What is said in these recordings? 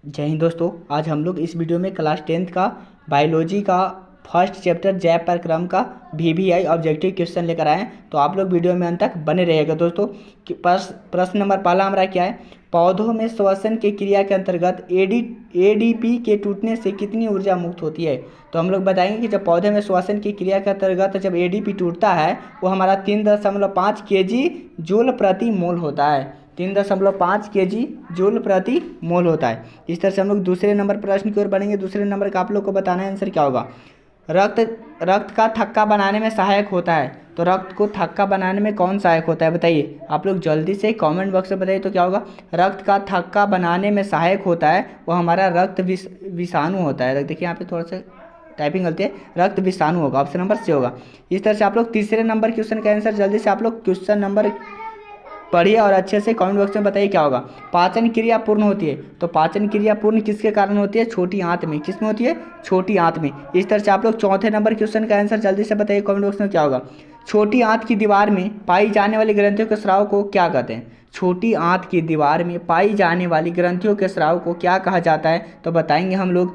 जय हिंद दोस्तों। आज हम लोग इस वीडियो में क्लास 10th का बायोलॉजी का फर्स्ट चैप्टर जैव प्रक्रम का VVI ऑब्जेक्टिव क्वेश्चन लेकर आए हैं। तो आप लोग वीडियो में अंत तक बने रहिएगा दोस्तों। प्रश्न नंबर पहला हमारा क्या है, पौधों में श्वसन की क्रिया के अंतर्गत ADP के टूटने से कितनी ऊर्जा मुक्त होती है। तो हम लोग बताएंगे कि जब पौधे में श्वसन की क्रिया के अंतर्गत जब ADP टूटता है वो हमारा 3.5 kg जूल प्रति मोल होता है। 3.5 kg जूल प्रति मोल होता है। इस तरह से हम लोग दूसरे नंबर प्रश्न की ओर बढ़ेंगे। दूसरे नंबर का आप लोग को बताना है आंसर क्या होगा। रक्त का थक्का बनाने में सहायक होता है। तो रक्त को थक्का बनाने में कौन सहायक होता है बताइए। आप लोग जल्दी से कमेंट बॉक्स में बताइए तो क्या होगा। रक्त का थक्का बनाने में सहायक होता है वो हमारा रक्त विषाणु होता है। देखिए यहाँ पे थोड़ा सा टाइपिंग गलती है, रक्त विषाणु होगा, ऑप्शन नंबर सी होगा। इस तरह से आप लोग तीसरे नंबर क्वेश्चन का आंसर जल्दी से आप लोग क्वेश्चन नंबर पढ़िए और अच्छे से कमेंट बॉक्स में बताइए क्या होगा। पाचन क्रिया पूर्ण होती है। तो पाचन क्रिया पूर्ण किसके कारण होती है, छोटी आंत में। किस में होती है, छोटी आंत में। इस तरह से आप लोग चौथे नंबर क्वेश्चन का आंसर जल्दी से बताइए कमेंट बॉक्स में क्या होगा। छोटी आंत की दीवार में पाई जाने वाली ग्रंथियों के स्राव को क्या कहते हैं। छोटी आंत की दीवार में पाई जाने वाली ग्रंथियों के स्राव को क्या कहा जाता है। तो बताएंगे हम लोग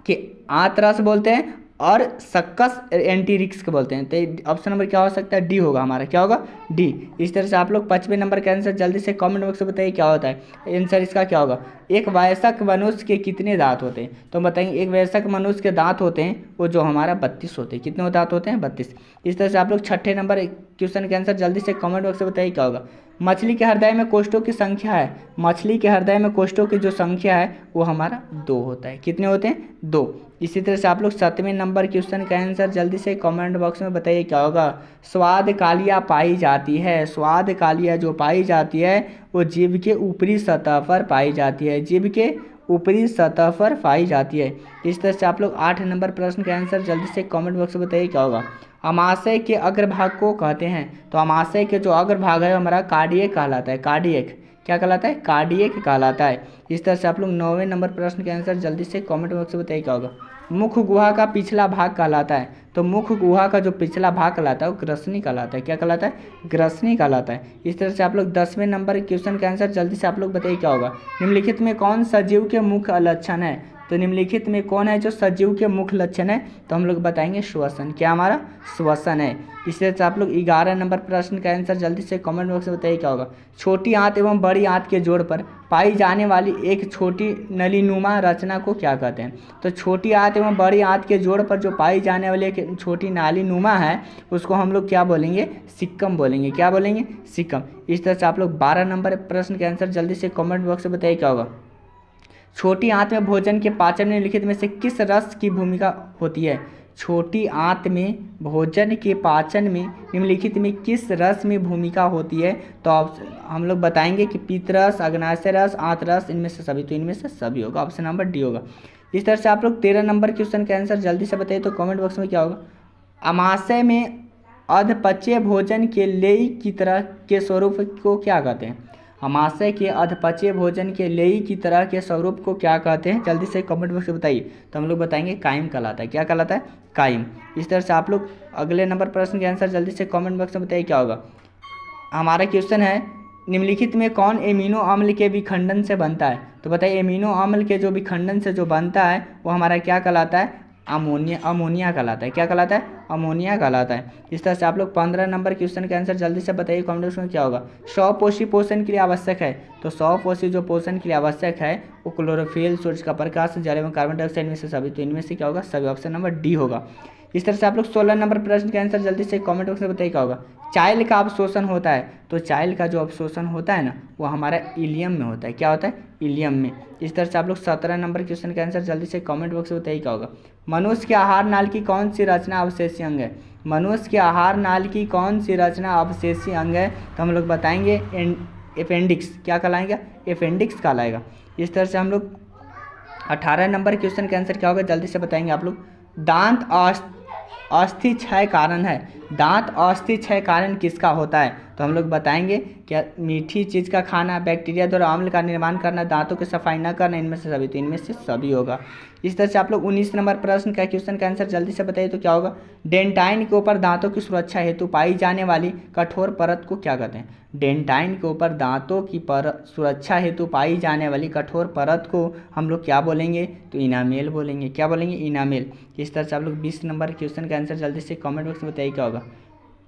कि आंतरस बोलते हैं और सक्कस एंटीरिक्स को बोलते हैं। तो ऑप्शन नंबर क्या हो सकता है, डी होगा हमारा। क्या होगा, डी। इस तरह से आप लोग 5वें नंबर का आंसर जल्दी से कमेंट बॉक्स में बताइए क्या होता है। आंसर इसका क्या होगा। एक वयस्क मनुष्य के कितने दांत होते हैं। तो बताएंगे एक वयस्क मनुष्य के दांत होते हैं वो जो हमारा 32 होते हैं। कितने दांत होते हैं, 32। इस तरह से आप लोग छठे नंबर क्वेश्चन के आंसर जल्दी से कमेंट बॉक्स में बताइए क्या होगा। मछली के हृदय में कोष्ठों की संख्या है। मछली के हृदय में कोष्ठों की जो संख्या है वो हमारा 2 होता है। कितने होते हैं, 2। इसी तरह से आप लोग 7वें नंबर क्वेश्चन का आंसर जल्दी से कमेंट बॉक्स में बताइए क्या होगा। स्वाद कालिया पाई जाती है। स्वाद कालिया जो पाई जाती है वो जीभ के ऊपरी सतह पर पाई जाती है। जीभ के ऊपरी सतह पर पाई जाती है। इस तरह से आप लोग 8 नंबर प्रश्न का आंसर जल्दी से कमेंट बॉक्स में बताइए क्या होगा। अमाशय के अग्रभाग को कहते हैं। तो अमाशय के जो अग्रभाग है हमारा कार्डियक कहलाता है। कार्डियक क्या कहलाता है, कार्डियक कहलाता है। इस तरह से आप लोग 9वें नंबर प्रश्न के आंसर जल्दी से कमेंट बॉक्स में बताइए क्या होगा। मुख गुहा का पिछला भाग कहलाता है। तो मुख गुहा का जो पिछला भाग कहलाता है वो ग्रसनी कहलाता है। क्या कहलाता है, ग्रसनी कहलाता है। इस तरह से आप लोग 10वें नंबर क्वेश्चन का आंसर जल्दी से आप लोग बताइए क्या होगा। निम्नलिखित में कौन सजीव के मुख्य लक्षण है। तो निम्नलिखित में कौन है जो सजीव के मुख्य लक्षण है। तो हम लोग बताएंगे श्वसन। क्या हमारा, श्वसन है। इस तरह से आप लोग 11 नंबर प्रश्न का आंसर जल्दी से कमेंट बॉक्स में बताइए क्या होगा। छोटी आंत एवं बड़ी आंत के जोड़ पर पाई जाने वाली एक छोटी नलीनुमा रचना को क्या कहते हैं। तो छोटी आंत एवं बड़ी आंत के जोड़ पर जो पाई जाने वाली एक छोटी नालीनुमा है उसको हम लोग क्या बोलेंगे, सिक्कम बोलेंगे। क्या बोलेंगे, सिक्कम। इस तरह से आप लोग 12 नंबर प्रश्न के आंसर जल्दी से कमेंट बॉक्स में बताइए क्या होगा। छोटी आंत में भोजन के पाचन में निम्नलिखित में से किस रस की भूमिका होती है। छोटी आंत में भोजन के पाचन में निम्नलिखित में किस रस में भूमिका होती है। तो हम लोग बताएंगे कि पित्तरस, अग्नाशय रस, आंतरस, इनमें से सभी। तो इनमें से सभी होगा, ऑप्शन नंबर डी होगा। इस तरह से आप लोग 13 नंबर क्वेश्चन का आंसर जल्दी से बताइए तो कमेंट बॉक्स में क्या होगा। अमाशय में अधपचय भोजन के लेई की तरह के स्वरूप को क्या कहते हैं। अमाशय के अधपचय भोजन के लेई की तरह के स्वरूप को क्या कहते हैं, जल्दी से कमेंट बॉक्स में बताइए। तो हम लोग बताएंगे कायम कहलाता है। क्या कहलाता है, कायम। इस तरह से आप लोग अगले नंबर प्रश्न के आंसर जल्दी से कमेंट बॉक्स में बताइए क्या होगा। हमारा क्वेश्चन है निम्नलिखित में कौन एमिनो अम्ल के विखंडन से बनता है। तो बताइए एमिनो अम्ल के जो विखंडन से जो बनता है वो हमारा क्या कहलाता है, अमोनिया कहलाता है। क्या कहलाता है, अमोनिया कहलाता है। इस तरह से आप लोग 15 नंबर क्वेश्चन का आंसर जल्दी से बताइए कमेंट बॉक्स में क्या होगा। 100 पोषण के लिए आवश्यक है। तो 100 जो पोषण के लिए आवश्यक है वो क्लोरोफिल, सूर्य का प्रकाश, जल एवं कार्बन डाइऑक्साइड में से सभी। तो इनमें से क्या होगा, सभी। ऑप्शन नंबर डी होगा। इस तरह से आप लोग 16 नंबर प्रश्न का आंसर जल्दी से कमेंट बॉक्स में बताइए क्या होगा। चाइल्ड का अवशोषण होता है। तो चाइल्ड का जो अवशोषण होता है ना वो हमारा इलियम में होता है। क्या होता है, इलियम में। इस तरह से आप लोग 17 नंबर क्वेश्चन का आंसर जल्दी से कमेंट बॉक्स में बताइए क्या होगा। मनुष्य के आहार नाल की कौन सी रचना अवशेषी अंग है। मनुष्य के आहार नाल की कौन सी रचना अवशेषी अंग है। तो हम लोग बताएंगे अपेंडिक्स। क्या कहलाएगा, अपेंडिक्स कहलाएगा। इस तरह से हम लोग 18 नंबर क्वेश्चन का आंसर क्या होगा जल्दी से बताएंगे आप लोग। दांत अस्थि क्षय कारण है। दांत अस्थि क्षय कारण किसका होता है। तो तो हम लोग बताएंगे क्या मीठी चीज़ का खाना, बैक्टीरिया द्वारा अम्ल का निर्माण करना, दांतों की सफाई न करना, इनमें से सभी। तो इनमें से सभी होगा। इस तरह से आप लोग 19 नंबर प्रश्न का क्वेश्चन का आंसर जल्दी से बताइए तो क्या होगा। डेंटाइन के ऊपर दांतों की सुरक्षा हेतु पाई जाने वाली कठोर परत को क्या कहते हैं। डेंटाइन के ऊपर दांतों की सुरक्षा हेतु पाई जाने वाली कठोर परत को हम लोग क्या बोलेंगे, तो इनामेल बोलेंगे। क्या बोलेंगे, इनामेल। इस तरह से आप लोग 20 नंबर क्वेश्चन का आंसर जल्दी से कमेंट बॉक्स में बताइए क्या होगा।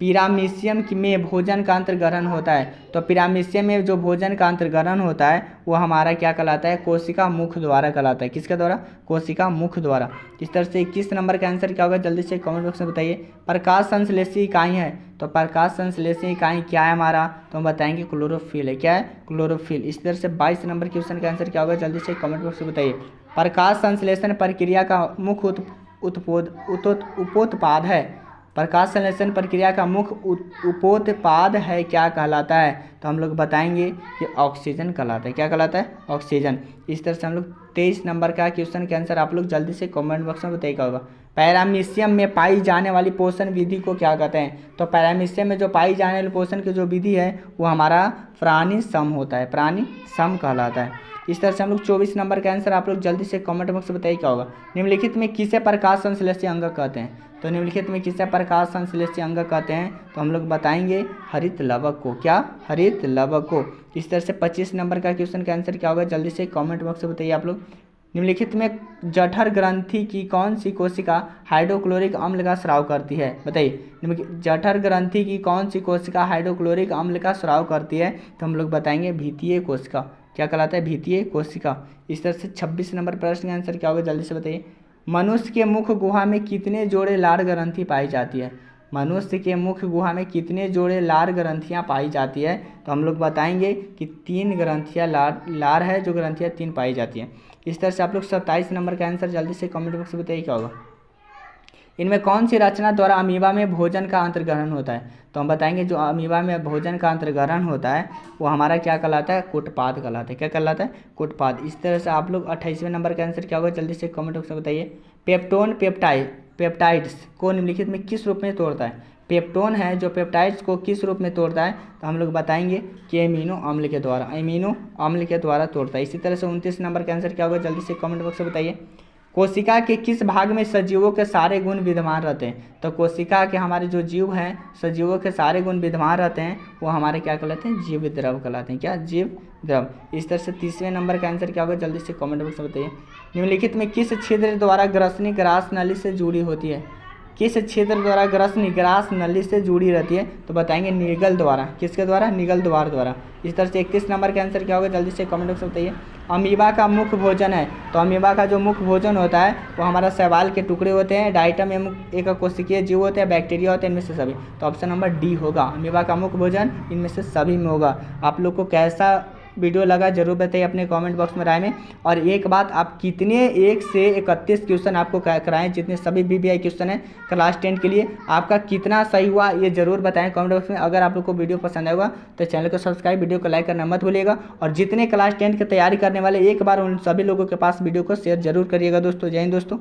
पिरामीशियम में भोजन का अंतर्ग्रहण होता है, तो पिरामीशियम में जो भोजन का अंतर्ग्रहण होता है वो हमारा क्या कहलाता है, कोशिका मुख द्वारा कहलाता है। किसके द्वारा, कोशिका मुख द्वारा। इस तरह से 21 नंबर का आंसर क्या होगा, जल्दी से कमेंट बॉक्स में बताइए। प्रकाश संश्लेषी इकाई है, तो प्रकाश संश्लेषी इकाई क्या है हमारा, तो हम बताएंगे क्लोरोफिल है। क्या है, क्लोरोफिल। इस तरह से 22 नंबर क्वेश्चन का आंसर क्या होगा, जल्दी से कमेंट बॉक्स में बताइए। प्रकाश संश्लेषण प्रक्रिया का मुख्य उपोत्पाद है, प्रकाश संश्लेषण प्रक्रिया का मुख्य उपोत्पाद है क्या कहलाता है, तो हम लोग बताएंगे कि ऑक्सीजन कहलाता है। क्या कहलाता है, ऑक्सीजन। इस तरह से हम लोग 23 नंबर का क्वेश्चन के आंसर आप लोग जल्दी से कमेंट बॉक्स में बताइएगा होगा। पैरामीशियम में पाई जाने वाली पोषण विधि को क्या कहते हैं, तो पैरामीशियम में जो पाई जाने वाली पोषण की जो विधि है वो हमारा प्राणी सम होता है, प्राणी सम कहलाता है। इस तरह से हम लोग 24 नंबर का आंसर आप लोग जल्दी से कमेंट बॉक्स में बताइए क्या होगा। निम्नलिखित में किसे प्रकाश संश्लेषी अंग कहते हैं, तो निम्नलिखित में किसे प्रकाश संश्लेषी अंग कहते हैं, तो हम लोग बताएंगे हरित लवक को। क्या, हरित लवक को। इस तरह से 25 नंबर का क्वेश्चन का आंसर क्या होगा, जल्दी से कमेंट बॉक्स में बताइए आप लोग। निम्नलिखित में जठर ग्रंथि की कौन सी कोशिका हाइड्रोक्लोरिक अम्ल का स्राव करती है, बताइए। जठर ग्रंथि की कौन सी कोशिका हाइड्रोक्लोरिक अम्ल का स्राव करती है, तो हम लोग बताएंगे भीतीय कोशिका। क्या कहलाता है, भीतीय कोशिका। इस तरह से 26 नंबर प्रश्न का आंसर क्या होगा, जल्दी से बताइए। मनुष्य के मुख गुहा में कितने जोड़े लार ग्रंथि पाई जाती है, मनुष्य के मुख गुहा में कितने जोड़े लार ग्रंथियाँ पाई जाती है, तो हम लोग बताएंगे कि 3 ग्रंथियाँ लार है, जो ग्रंथियाँ 3 पाई जाती हैं। इस तरह से आप लोग 27 नंबर का आंसर जल्दी से कमेंट बॉक्स में बताइए क्या होगा। इनमें कौन सी रचना द्वारा अमीबा में भोजन का अंतर्ग्रहण होता है, तो हम बताएंगे जो अमीबा में भोजन का अंतर्ग्रहण होता है वो हमारा क्या कहलाता है, कुटपाद कहलाता है। क्या कहलाता है, कुटपाद। इस तरह से आप लोग 28वें नंबर का आंसर क्या होगा, जल्दी से कमेंट बॉक्स में बताइए। पेप्टोन पेप्टाइड्स को निम्नलिखित में किस रूप में तोड़ता है, पेप्टोन है जो पेप्टाइड्स को किस रूप में तोड़ता है, तो हम लोग बताएंगे कि एमिनो अम्ल के द्वारा, एमिनो अम्ल के द्वारा तोड़ता है। इसी तरह से 29 नंबर का आंसर क्या होगा, जल्दी से कमेंट बॉक्स में बताइए। कोशिका के किस भाग में सजीवों के सारे गुण विद्यमान रहते हैं, तो कोशिका के हमारे जो जीव हैं, सजीवों के सारे गुण विद्यमान रहते हैं वो हमारे क्या कहलाते हैं, जीव द्रव कहलाते हैं। क्या, जीव द्रव। इस तरह से 30वें नंबर का आंसर क्या होगा, जल्दी से कमेंट बॉक्स में बताइए। निम्नलिखित में किस छिद्र द्वारा ग्रसनी ग्रास नली से जुड़ी होती है, किस क्षेत्र द्वारा ग्रसनी ग्रास नली से जुड़ी रहती है, तो बताएंगे निगल द्वारा। किसके द्वारा, निगल द्वार द्वारा। इस तरह से 31 नंबर का आंसर क्या होगा, जल्दी से कमेंट बॉक्स में बताइए। अमीबा का मुख्य भोजन है, तो अमीबा का जो मुख्य भोजन होता है वो हमारा शैवाल के टुकड़े होते हैं, डाइटम एक कोशिकीय जीव होते हैं, बैक्टीरिया होते हैं, इनमें से सभी। तो ऑप्शन नंबर डी होगा, अमीबा का मुख्य भोजन इनमें से सभी में होगा। आप लोग को कैसा वीडियो लगा जरूर बताइए अपने कमेंट बॉक्स में राय में। और एक बात, आप कितने 1 से 31 क्वेश्चन आपको कराएं, जितने सभी बीबीआई क्वेश्चन हैं क्लास 10 के लिए, आपका कितना सही हुआ ये जरूर बताएं कमेंट बॉक्स में। अगर आप लोग को वीडियो पसंद आएगा तो चैनल को सब्सक्राइब, वीडियो को लाइक करना मत भूलिएगा। और जितने क्लास 10 की तैयारी करने वाले एक बार उन सभी लोगों के पास वीडियो को शेयर जरूर करिएगा दोस्तों। जय हिंद दोस्तों।